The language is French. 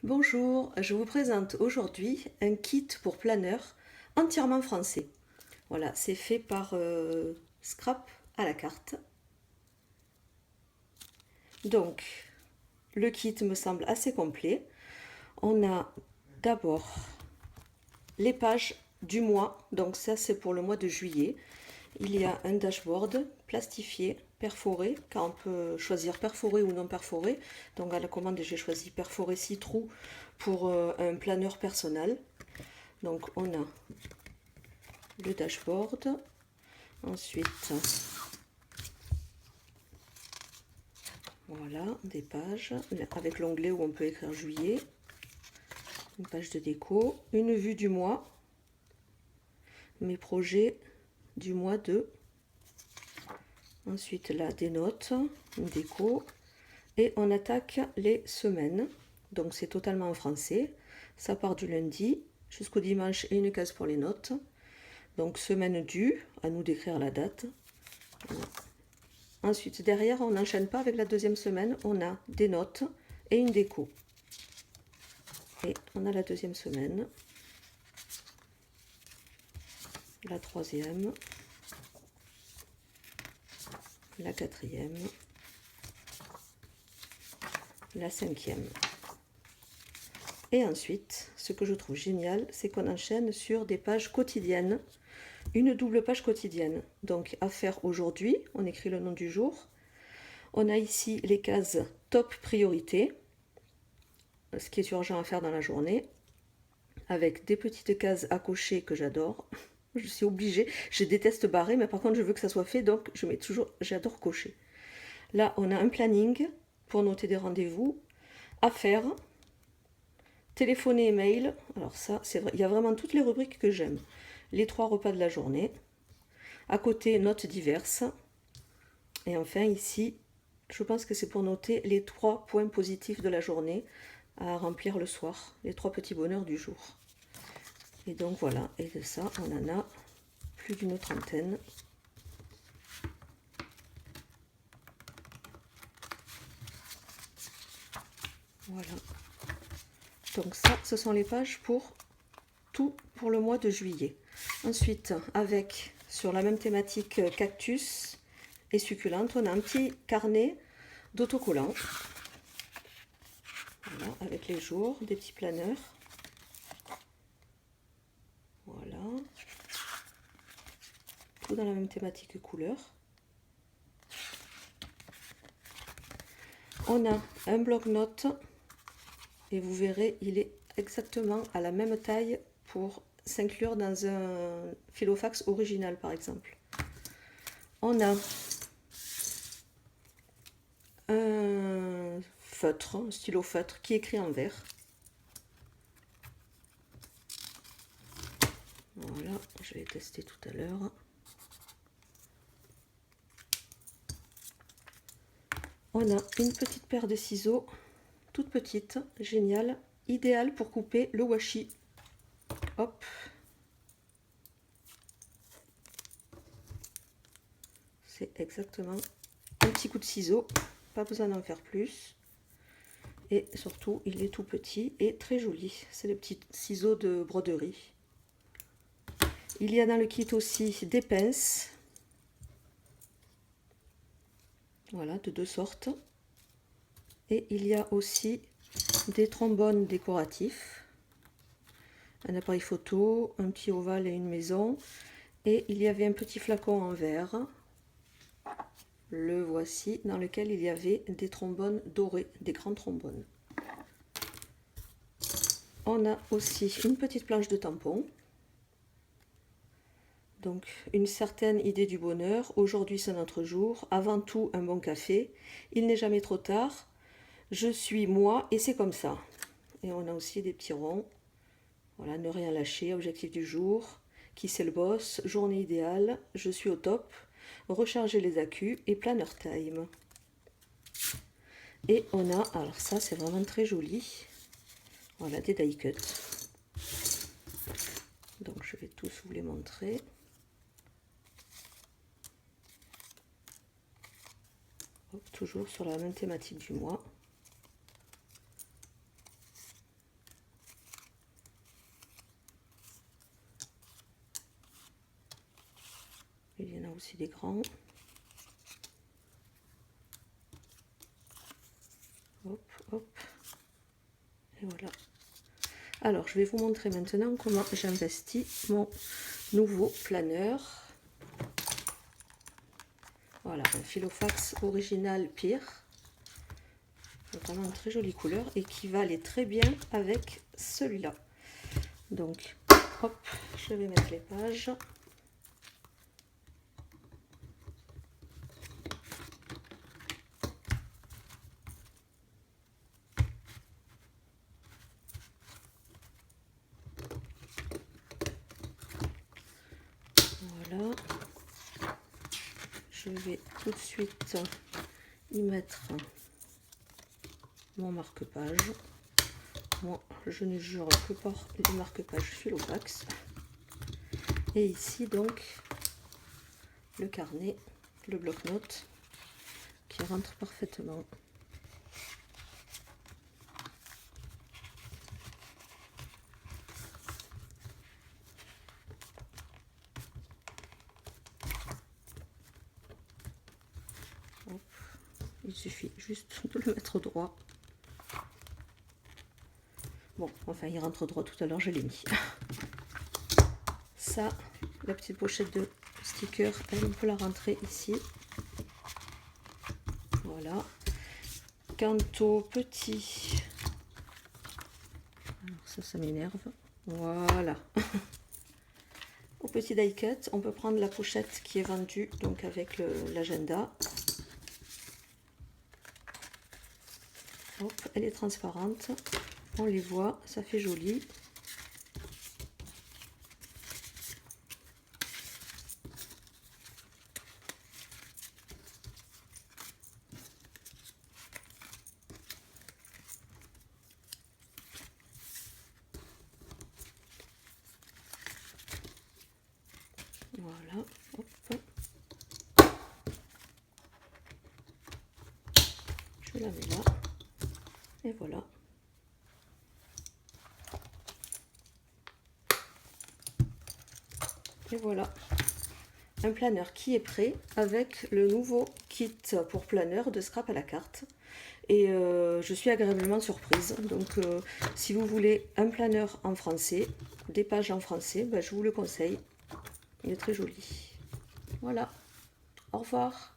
Bonjour, je vous présente aujourd'hui un kit pour planeur entièrement français. Voilà, c'est fait par Scrap à la carte. Donc, le kit me semble assez complet. On a d'abord les pages du mois, donc ça c'est pour le mois de juillet. Il y a un dashboard plastifié, perforé, car on peut choisir perforé ou non perforé. Donc à la commande j'ai choisi perforé 6 trous pour un planeur personnel. Donc on a le dashboard, ensuite voilà des pages avec l'onglet où on peut écrire juillet, une page de déco, une vue du mois, mes projets du mois de, ensuite là des notes, une déco, et on attaque les semaines. Donc c'est totalement en français, ça part du lundi jusqu'au dimanche et une case pour les notes. Donc semaine due, à nous d'écrire la date. Voilà. Ensuite, derrière, on n'enchaîne pas avec la deuxième semaine, on a des notes et une déco. Et on a la deuxième semaine, la troisième, la quatrième, la cinquième. Et ensuite, ce que je trouve génial, c'est qu'on enchaîne sur des pages quotidiennes, une double page quotidienne. Donc à faire aujourd'hui, on écrit le nom du jour. On a ici les cases top priorité, ce qui est urgent à faire dans la journée, avec des petites cases à cocher que j'adore. Je suis obligée, je déteste barrer, mais par contre je veux que ça soit fait, donc je mets toujours, j'adore cocher. Là, on a un planning pour noter des rendez-vous, à faire, téléphoner et mail. Alors ça, c'est vrai, il y a vraiment toutes les rubriques que j'aime. Les 3 repas de la journée. À côté, notes diverses. Et enfin, ici, je pense que c'est pour noter les 3 points positifs de la journée à remplir le soir, les 3 petits bonheurs du jour. Et donc voilà, et de ça, on en a plus d'une trentaine. Voilà. Donc ça, ce sont les pages pour tout pour le mois de juillet. Ensuite, avec, sur la même thématique cactus et succulente, on a un petit carnet d'autocollants. Voilà, avec les jours, des petits planeurs. Voilà. Tout dans la même thématique couleur. On a un bloc-notes et vous verrez, il est exactement à la même taille pour s'inclure dans un filofax original par exemple. On a un feutre, un stylo feutre qui est écrit en vert. Voilà, je vais tester tout à l'heure. On a une petite paire de ciseaux, toute petite, géniale, idéale pour couper le washi. Hop. C'est exactement un petit coup de ciseau, pas besoin d'en faire plus. Et surtout, il est tout petit et très joli. C'est le petit ciseau de broderie. Il y a dans le kit aussi des pinces. Voilà, de 2 sortes. Et il y a aussi des trombones décoratifs. Un appareil photo, un petit ovale et une maison. Et il y avait un petit flacon en verre. Le voici, dans lequel il y avait des trombones dorés, des grands trombones. On a aussi une petite planche de tampons. Donc, une certaine idée du bonheur. Aujourd'hui, c'est notre jour. Avant tout, un bon café. Il n'est jamais trop tard. Je suis moi et c'est comme ça. Et on a aussi des petits ronds. Voilà, ne rien lâcher, objectif du jour. Qui c'est le boss? Journée idéale. Je suis au top. Recharger les accus et planner time. Et on a, alors ça, c'est vraiment très joli. Voilà, des die cuts. Donc, je vais tous vous les montrer. Toujours sur la même thématique du mois. Il y en a aussi des grands. Hop, hop. Et voilà. Alors, je vais vous montrer maintenant comment j'investis mon nouveau planeur. Voilà, un Filofax original Pire. Vraiment une très jolie couleur et qui va aller très bien avec celui-là. Donc, hop, je vais mettre les pages. Voilà. Je vais tout de suite y mettre mon marque-page. Moi, je ne jure que par les marque-pages Filofax. Et ici, donc, le carnet, le bloc-notes, qui rentre parfaitement. Hop. Il suffit juste de le mettre droit. Bon, enfin, il rentre droit tout à l'heure, je l'ai mis. Ça, la petite pochette de stickers, elle, on peut la rentrer ici. Voilà. Quant au petit... Alors ça m'énerve. Voilà. Au petit die cut, on peut prendre la pochette qui est vendue, donc avec l'agenda. Hop, elle est transparente. On les voit, ça fait joli. Voilà, hop. Je la mets là. Et voilà. Et voilà. Un planeur qui est prêt avec le nouveau kit pour planeur de Scrap à la carte. Et je suis agréablement surprise. Donc si vous voulez un planeur en français, des pages en français, ben, je vous le conseille. Il est très joli. Voilà. Au revoir.